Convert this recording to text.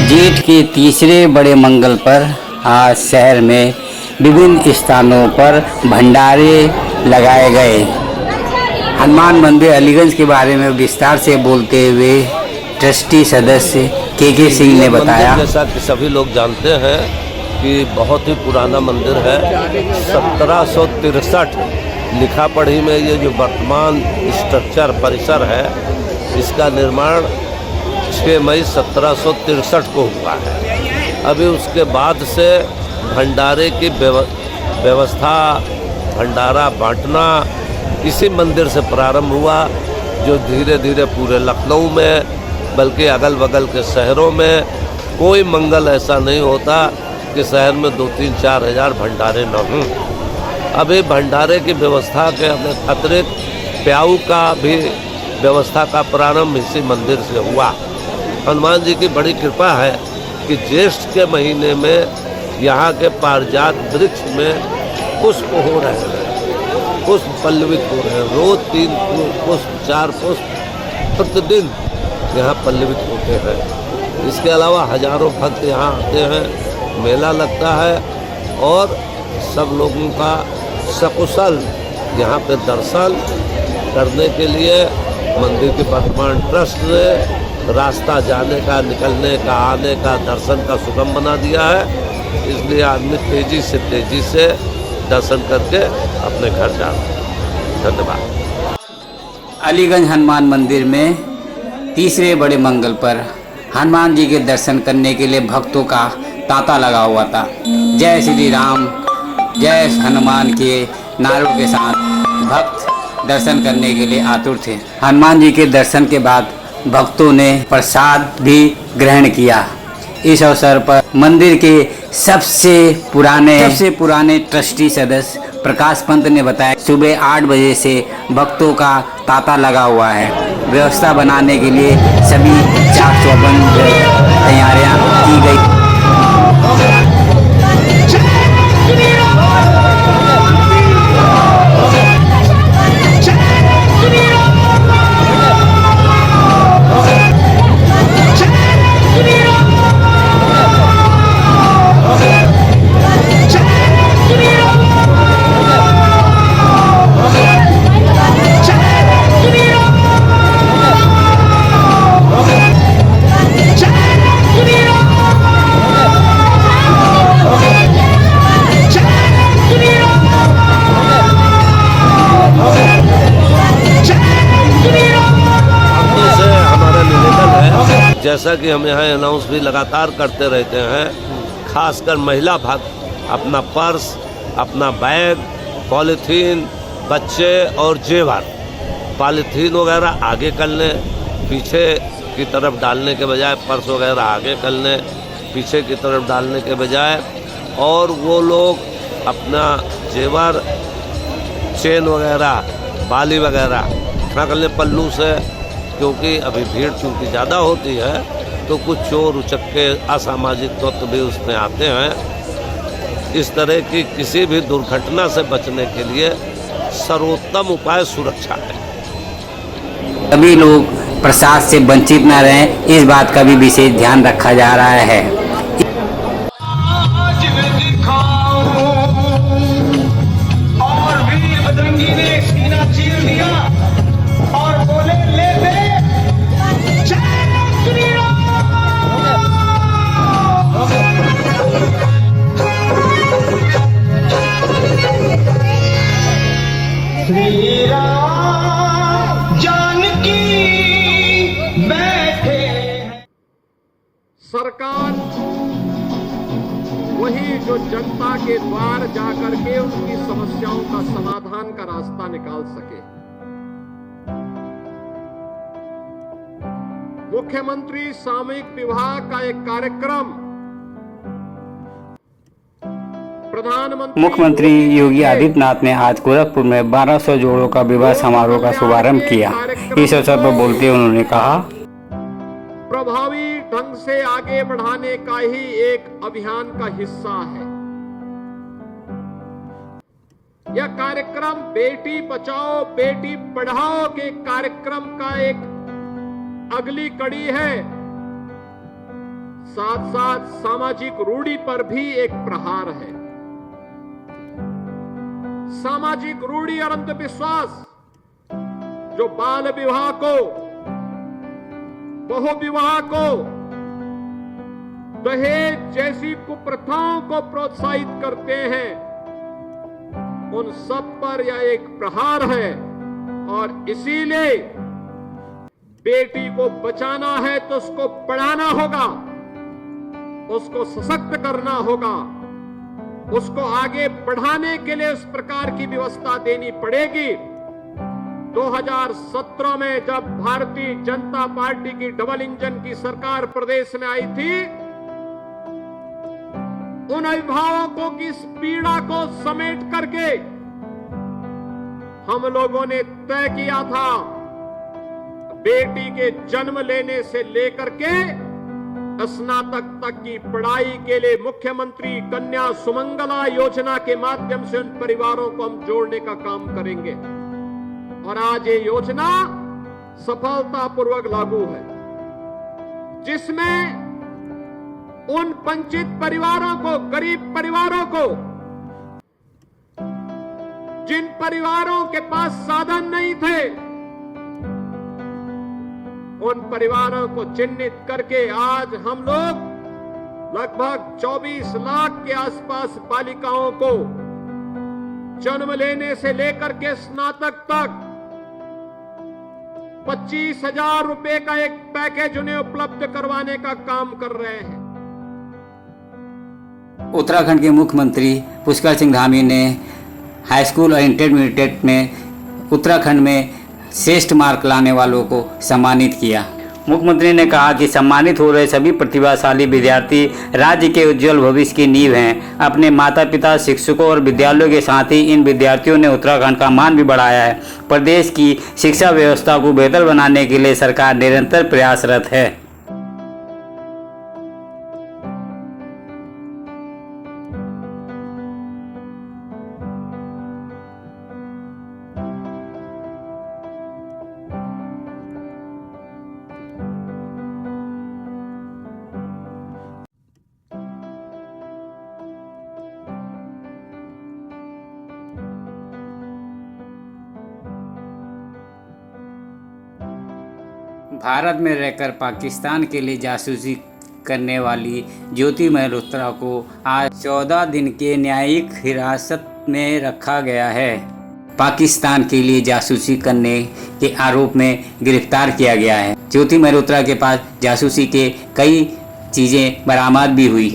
जेठ के तीसरे बड़े मंगल पर आज शहर में विभिन्न स्थानों पर भंडारे लगाए गए। हनुमान मंदिर अलीगंज के बारे में विस्तार से बोलते हुए ट्रस्टी सदस्य के सिंह ने बताया। जैसा कि सभी लोग जानते हैं कि बहुत ही पुराना मंदिर है। 1763 लिखा पढ़ी में ये जो वर्तमान स्ट्रक्चर परिसर है, इसका निर्माण 6 मई 1763 को हुआ है। अभी उसके बाद से भंडारे की व्यवस्था, भंडारा बांटना इसी मंदिर से प्रारंभ हुआ, जो धीरे धीरे पूरे लखनऊ में बल्कि अगल बगल के शहरों में कोई मंगल ऐसा नहीं होता कि शहर में 2-3-4 हज़ार भंडारे न हों। अभी भंडारे की व्यवस्था के अतिरिक्त प्याऊ का भी व्यवस्था का प्रारंभ इसी मंदिर से हुआ। हनुमान जी की बड़ी कृपा है कि ज्येष्ठ के महीने में यहाँ के पारिजात वृक्ष में पुष्प हो रहे हैं, पुष्प पल्लवित हो रहे हैं। रोज 3 पुष्प 4 पुष्प प्रतिदिन यहाँ पल्लवित होते हैं। इसके अलावा हजारों भक्त यहाँ आते हैं, मेला लगता है और सब लोगों का सकुशल यहाँ पे दर्शन करने के लिए मंदिर के वर्तमान ट्रस्ट ने रास्ता जाने का, निकलने का, आने का, दर्शन का सुगम बना दिया है। इसलिए आदमी तेजी से दर्शन करके अपने घर जा रहे हैं। धन्यवाद। अलीगंज हनुमान मंदिर में तीसरे बड़े मंगल पर हनुमान जी के दर्शन करने के लिए भक्तों का तांता लगा हुआ था। जय श्री राम, जय हनुमान के नारों के साथ भक्त दर्शन करने के लिए आतुर थे। हनुमान जी के दर्शन के बाद भक्तों ने प्रसाद भी ग्रहण किया। इस अवसर पर मंदिर के सबसे पुराने ट्रस्टी सदस्य प्रकाश पंत ने बताया, सुबह 8 बजे से भक्तों का तांता लगा हुआ है। व्यवस्था बनाने के लिए सभी चाक चौबंद तैयारियां की गई। जैसा कि हम यहाँ अनाउंस भी लगातार करते रहते हैं, खासकर महिला भक्त अपना पर्स, अपना बैग, पॉलीथीन, बच्चे और जेवर, पॉलीथीन वगैरह आगे कर लें, पीछे की तरफ डालने के बजाय पर्स वगैरह आगे कर लें, पीछे की तरफ डालने के बजाय। और वो लोग अपना जेवर, चेन वगैरह, बाली वगैरह उठा कर लें पल्लू से, क्योंकि अभी भीड़ चूँकि ज़्यादा होती है तो कुछ चोर उचक्के असामाजिक तत्व भी उसमें आते हैं। इस तरह की किसी भी दुर्घटना से बचने के लिए सर्वोत्तम उपाय सुरक्षा है। सभी लोग प्रसाद से वंचित न रहें, इस बात का भी विशेष ध्यान रखा जा रहा है। सरकार वही जो जनता के द्वार जाकर के उनकी समस्याओं का समाधान का रास्ता निकाल सके। मुख्यमंत्री सामूहिक विवाह का एक कार्यक्रम मुख्यमंत्री योगी आदित्यनाथ ने आज गोरखपुर में 1200 जोड़ों का विवाह समारोह का शुभारंभ किया। इस अवसर पर बोलते हुए उन्होंने कहा, प्रभावी ढंग से आगे बढ़ाने का ही एक अभियान का हिस्सा है। यह कार्यक्रम बेटी बचाओ बेटी पढ़ाओ के कार्यक्रम का एक अगली कड़ी है। साथ साथ सामाजिक रूढ़ी पर भी एक प्रहार है। सामाजिक रूढ़ी और अंधविश्वास जो बाल विवाह को, बहु विवाह को, दहेज जैसी कुप्रथाओं को प्रोत्साहित करते हैं, उन सब पर यह एक प्रहार है। और इसीलिए बेटी को बचाना है तो उसको पढ़ाना होगा, उसको सशक्त करना होगा, उसको आगे बढ़ाने के लिए उस प्रकार की व्यवस्था देनी पड़ेगी। 2017 में जब भारतीय जनता पार्टी की डबल इंजन की सरकार प्रदेश में आई थी, उन अभिभावकों की इस पीड़ा को समेट करके हम लोगों ने तय किया था, बेटी के जन्म लेने से लेकर के स्नातक तक की पढ़ाई के लिए मुख्यमंत्री कन्या सुमंगला योजना के माध्यम से उन परिवारों को हम जोड़ने का काम करेंगे। और आज ये योजना सफलतापूर्वक लागू है, जिसमें उन वंचित परिवारों को, गरीब परिवारों को, जिन परिवारों के पास साधन नहीं थे, उन परिवारों को चिन्हित करके आज हम लोग लगभग 24 लाख के आसपास बालिकाओं को जन्म लेने से लेकर के स्नातक तक 25,000 रुपए का एक पैकेज उन्हें उपलब्ध करवाने का काम कर रहे हैं। उत्तराखंड के मुख्यमंत्री पुष्कर सिंह धामी ने हाई स्कूल और इंटरमीडिएट में उत्तराखंड में श्रेष्ठ मार्क लाने वालों को सम्मानित किया। मुख्यमंत्री ने कहा कि सम्मानित हो रहे सभी प्रतिभाशाली विद्यार्थी राज्य के उज्जवल भविष्य की नींव हैं। अपने माता पिता, शिक्षकों और विद्यालयों के साथ ही इन विद्यार्थियों ने उत्तराखंड का मान भी बढ़ाया है। प्रदेश की शिक्षा व्यवस्था को बेहतर बनाने के लिए सरकार निरंतर प्रयासरत है। भारत में रहकर पाकिस्तान के लिए जासूसी करने वाली ज्योति मल्होत्रा को आज 14 दिन के न्यायिक हिरासत में रखा गया है। पाकिस्तान के लिए जासूसी करने के आरोप में गिरफ्तार किया गया है। ज्योति मल्होत्रा के पास जासूसी के कई चीज़ें बरामद भी हुई।